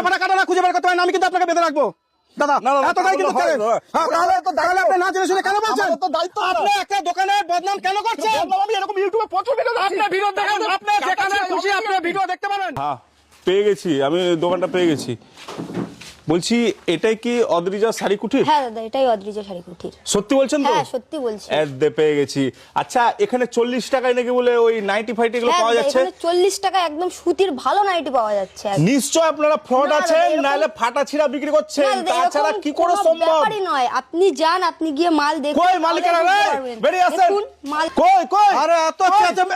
ছেঁড়া ফাটা কাটা না খুঁজে বের করতে পারেন আমি কিন্তু আপনাকে বেঁধে রাখবো দাদা। এতটাই কিন্তু তাহলে আপনি না জেনে শুনে কেন বলছেন? আপনি একটা দোকানের বদনাম কেন করছেন? আমি এরকম ইউটিউবে প্রচুর ভিডিও দেখছি। আপনি ভিডিও দেখেন, আপনি যেখানে খুশি আপনি ভিডিও দেখতে পারেন। হ্যাঁ পেয়ে গেছি, আমি দোকানটা পেয়ে গেছি। বলছি এটাই কি অদ্রিজা শাড়ি কুঠির? হ্যাঁ দাদা, এটাই অদ্রিজা শাড়ি কুঠির। সত্যি বলছেন তো? হ্যাঁ সত্যি বলছি। পেয়ে গেছি। আচ্ছা এখানে 40 টাকায় নাকি বলে ওই নাইটি ফাইটি এগুলো হ্যাঁ পাওয়া দাদা, যাচ্ছে? এখানে 40 টাকা একদম সুতির ভালো নাইটি পাওয়া যাচ্ছে। নিশ্চয় আপনারা ফ্রড না, আছেন, এরকম- নাহলে ফাটা ছিঁড়া বিক্রি করছেন, না দাদা, তাছাড়া এরকম কি করে কোনো সম্ভব? ব্যাপারই নয়। আপনি যান, আপনি গিয়ে মাল দেখুন। কই মালিকেরা রে? বেরিয়ে আসেন। দেখুন, মাল কই কই? আরে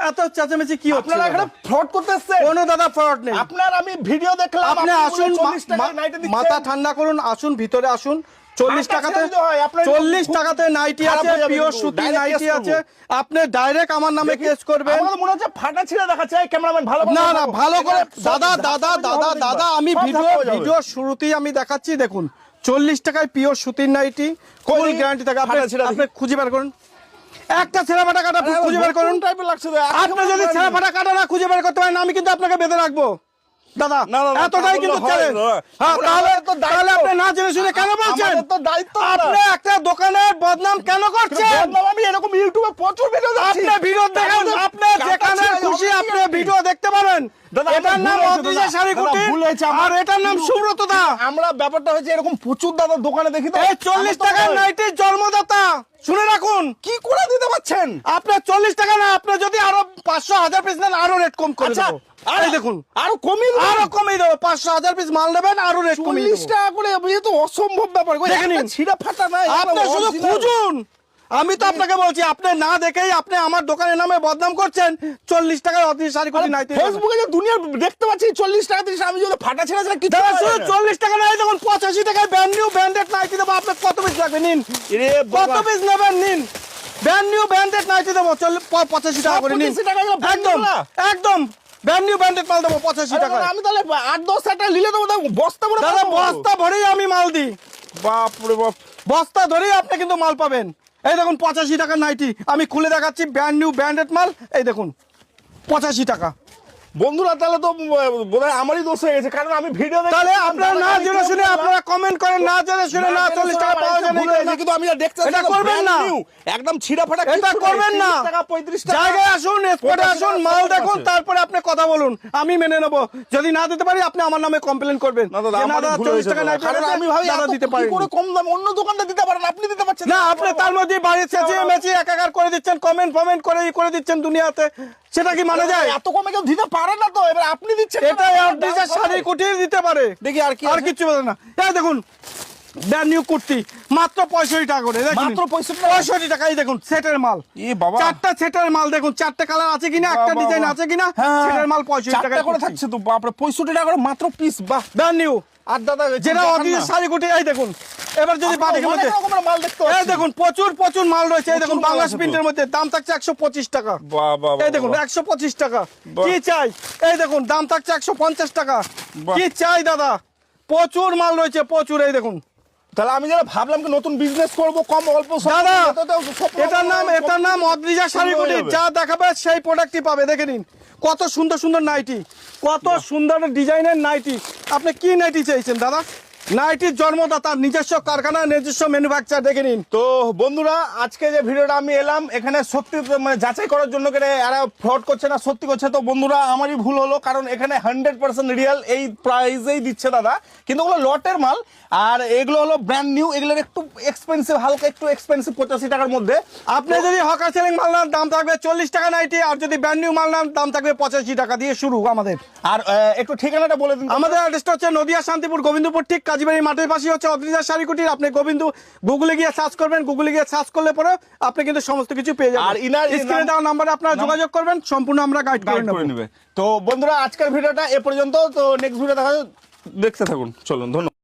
এত চেঁচামেচি কি হচ্ছে? আপনারা এখানে ফ্রড করতে এসেছেন? কোনো দাদা ফ্রড নেই। আপনার আমি ভিডিও দেখলাম, আপনি আসুন, 40 টাকায় নাইটি দিচ্ছেন। মাথা ঠান্ডা করুন, আসুন ভিতরে আসুন। 40 টাকাতে 40 টাকাতে নাইটি আছে, পিওর সুতি নাইটি আছে। আপনি ডাইরেক্ট আমার নামে কেস করবেন। আমার মনে হচ্ছে ফাটা ছিঁড়া দেখাচ্ছে। এই ক্যামেরাম্যান ভালো না না ভালো করে দাদা আমি ভিডিও শুরুতেই আমি দেখাচ্ছি। দেখুন 40 টাকায় পিওর সুতির নাইটি, ফুল গ্যারান্টি থাকে। আপনি খুঁজে বের করুন, একটা ছেঁড়া ফাটা কাটা খুঁজে বের করুন। টাইপের লাগছে। আপনি যদি ছেঁড়া ফাটা কাটা না খুঁজে বের করতে পারেন আমি কিন্তু আপনাকে বেঁধে রাখবো দাদা। এতটাই কিন্তু চ্যালেঞ্জ। হ্যাঁ তাহলে আপনি না জেনে শুনে কেন বলছেন? তো দায়িত্ব আপনি একটা দোকানের বদনাম কেন করছেন? আমি এরকম ইউটিউবে প্রচুর ভিডিও দেখছি। আপনি ভিডিও দেখেন, আপনি যেখানে খুশি আপনি ভিডিও দেখতে পারেন। এটার নাম অদ্রিজা শাড়ি কুঠির আর এটার নাম সুব্রত দা। আমরা ব্যাপারটা হয়েছে এরকম প্রচুর দাদা দোকানে দেখি তো। এই 40 টাকার নাইটির জন্মদাতা শুনে রাখুন। কি করে দিতে পারছেন? আপনার 40 টাকা না, আপনি যদি আরো 500-1000 পিস নেন আরো রেট কম করে আচ্ছা, দেবো। এই দেখুন আরো কমিয়ে দিন। আরো কমিয়ে দেবো, 500-1000 পিস মাল নেবেন আরো রেট কমিয়ে 40 দেবো। টাকা করে, এ তো অসম্ভব ব্যাপার। দেখে নিন। ছিঁড়া ফাটা নাই, আপনি শুধু খুঁজুন। আমি তো আপনাকে বলছি, আপনি না দেখেই আপনি আমার দোকানের নামে বদনাম করছেন। 40 টাকায় অদ্রিজা শাড়ি কুঠির নাইটি ফেসবুকে যে দুনিয়া দেখতে পাচ্ছি 40 টাকা দিস, আমি যদি ফাটা ছিঁড়া ছাড়া কিছু দাদা পাওয়া শুধু যায় না। 40 টাকা নাই, দেখুন 85 টাকায় ব্র্যান্ড নিউ ব্র্যান্ডেড নাইটি দেবো। আপনি কত পিস লাগবে নিন, এরে কত বাবা। পিস নেবেন নিন। ব্র্যান্ড নিউ ব্র্যান্ডেড নাইটি দেবো 85 টাকা করে নিন। 85 টাকা এগুলো brand একদম new না? একদম ব্র্যান্ড নিউ ব্র্যান্ডেড মাল দেবো 85 টাকা। আমি তাহলে 8-10 টাকা নিলে দেবো, বস্তা করে দাদা বস্তা ভরেই আমি মাল দিই, বাপ রে বাপ। বস্তা ধরেই আপনি কিন্তু মাল পাবেন। এই দেখুন 85 টাকার নাইটি আমি খুলে দেখাচ্ছি, ব্র্যান্ড নিউ ব্র্যান্ডেড মাল। এই দেখুন 85 টাকা। বন্ধুরা তাহলে তো বোধহয় আমারই দোষ হয়ে গেছে, কারণ আমি ভিডিও দেখি। তাহলে আপনারা না জেনে শুনে আপনারা কমেন্ট করেন, না জেনে শুনে না 40 টাকা পাওয়া যায় না, কিন্তু আমি দেখতে এটা করবেন না। একদম ছিঁড়া ফাটা এটা করবেন না। 35 টাকা। জায়গায় আসুন, স্পটে আসুন, মাল দেখুন, তারপরে আপনি কথা বলুন, আমি মেনে নেব। যদি না দিতে পারি আপনি আমার নামে কমপ্লেন করবেন। না দাদা, যে আমার ভুল 40 হয়েছে টাকা দাদা। নাইটি কারণ আমি ভাবি দাদা দিতে পারি কি করে কম দাম অন্য দোকানটা দিতে পারেন, আপনি দিতে পারছেন না। আপনি তার মধ্যে বাড়ি চেঁচিয়ে মেচিয়ে একাকার করে দিচ্ছেন, কমেন্ট করে দিচ্ছেন দুনিয়াতে, সেটা কি মানে যায়? এত কমে কেউ দিতে পারে না তো, এবার আপনি দিচ্ছেন। এটা অদ্রিজা শাড়ি কুঠির দিতে পারে। দেখি আর কি আর আছে? কিছু বলে না। এই দেখুন ব্র্যান্ড নিউ কুর্তি মাত্র 65 টাকা করে। দেখুন মাত্র 65 টাকা। এই দেখুন সেটের মাল, এ বাবা। চারটা সেটের মাল। দেখুন চারটা কালার আছে কিনা, একটা বাবা। ডিজাইন আছে কিনা। সেটের মাল 65 টাকা করে থাকছে তো, বাপরে 65 টাকা করে মাত্র পিস। বাহ, ব্র্যান্ড নিউ। আর দাদা যেটা অদ্রিজা শাড়ি কুঠির। এই দেখুন এবার যদি বাটিকের মধ্যে মাল দেখতে এই পাচ্ছি। দেখুন প্রচুর মাল রয়েছে। এই দেখুন প্রচুর মাল বাংলা আছে তো। প্রিন্টের মধ্যে দাম থাকছে 125 টাকা। বাহ বাহ। এই দেখুন 125 টাকা। বাহ। কি চাই? এই দেখুন দাম থাকছে 150 টাকা। বাহ। কি চাই দাদা? প্রচুর মাল রয়েছে, প্রচুর। এই দেখুন তাহলে আমি যারা ভাবলাম কি নতুন বিজনেস করব কম অল্প দাদা, এটার নাম অদ্রিজা শাড়ি কুঠির। যা দেখাবে সেই প্রোডাক্টই পাবে। দেখে নিন কত সুন্দর নাইটি, কত সুন্দর ডিজাইনের নাইটি। আপনি কি নাইটি চাইছেন দাদা? নাইটির জন্মদাতা, নিজস্ব কারখানা, নিজস্ব ম্যানুফ্যাকচার। দেখে নিন। তো বন্ধুরা আজকে যে ভিডিওটা আমি এলাম এখানে সত্যি মানে যাচাই করার জন্য এরা ফ্রড করছে না সত্যি করছে। তো বন্ধুরা আমারই ভুল হলো, কারণ এখানে 100% রিয়েল এই প্রাইসেই দিচ্ছে দাদা, কিন্তু ওগুলো লটের মাল। আর এগুলো হলো ব্র্যান্ড নিউ, এগুলোর একটু এক্সপেন্সিভ, হালকা একটু এক্সপেন্সিভ 85 টাকার মধ্যে। আপনি যদি হকার সেলিং মাল নেন দাম থাকবে 40 টাকা নাইটি, আর যদি ব্র্যান্ড নিউ মাল নেন দাম থাকবে 85 টাকা দিয়ে শুরু আমাদের। আর একটু ঠিকানাটা বলে দিন। আমাদের অ্যাড্রেসটা হচ্ছে নদিয়া শান্তিপুর গোবিন্দপুর, ঠিক কাজীবাড়ি মাঠের পাশে হচ্ছে অদ্রিজা শাড়ি কুঠির। আপনি গুগলে গিয়ে সার্চ করবেন, গুগলে গিয়ে সার্চ করলে পরে আপনি কিন্তু সমস্ত কিছু পেয়ে যাবেন। আর ইনার স্ক্রিনে দেওয়া নাম্বারে আপনারা যোগাযোগ করবেন, সম্পূর্ণ আমরা গাইড করে নেব। তো বন্ধুরা আজকের ভিডিওটা এ পর্যন্ত। তো নেক্সট ভিডিও দেখতে থাকুন, চলুন, ধন্যবাদ।